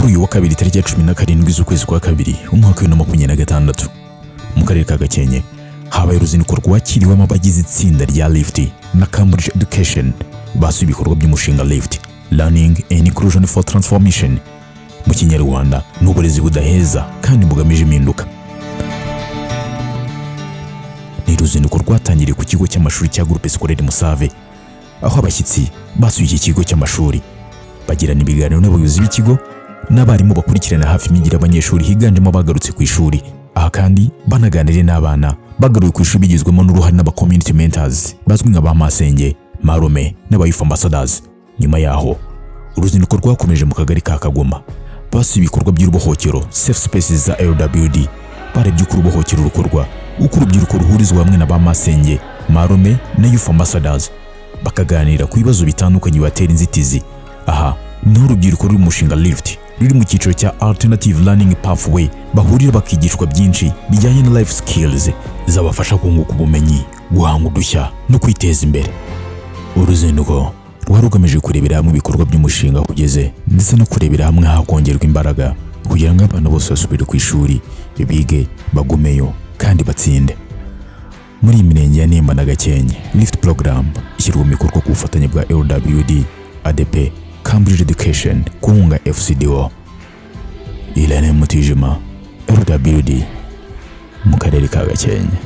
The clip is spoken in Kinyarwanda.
kuri uyu wa kabiri tariki ya 17 z'ukwezi kwa kabiri umwaka wa 2026 mu karere ka Gakenke habaye uruzinduko rwakiriwemo abagize itsinda rya Lift na Cambridge Education basuye ibikorwa by'umushinga Lift Learning and Inclusion for Transformation mu Kinyarwanda n'uburezi budaheza kandi bugamije impinduka. Ni uruzinduko rwatangiriye ku kigo cy'amashuri cya Groupe Scolaire Musave aho abashyitsi basuye iki kigo cy'amashuri bagirana ibiganiro n'abayobozi b'ikigo n'abarimu bakurikirana hafi imyigire y'abanyeshuri higanjemo bagarutse ku ishuri. Aha kandi banaganiriye n'abana bagaruye ku ishuri bigizwemo n'uruhare n'aba community mentors bazwi nka ba masenge, marome n'aba youth ambassadors. Nyuma yaho uruzinduko rwakomeje mu kagari ka Kagoma basuye ibikorwa by'urubohokero safe spaces za LWD barebye uko urubohokero rukorwa, uko urubyiruko ruhurizwa hamwe na ba masenge, marome na youth ambassadors bakaganira ku bibazo bitandukanye bibatera inzitizi. Aha niho urubyiruko ruri mu mushinga Lift ruri mu cyiciro cya Alternative Learning Pathway bahurira bakigishwa byinshi bijyanye na life skills zabafasha kunguka ubumenyi, guhanga udushya no kwiteza imbere. Uruzinduko rwari rugamije kurebera hamwe ibikorwa by'umushinga kugeze ndetse no kurebera hamwe hakongerwa imbaraga kugira ngo abana bose basubire ku ishuri bige bagumeyo kandi batsinde. Muri iyi mirenge ya Nemba na Gakenke Lift program ishyirwa mu bikorwa ku bufatanye bwa LWD, ADP, Cambridge Education, kunga FCDO. Ilene Mutijima, LWD, mu karere ka Gakenke.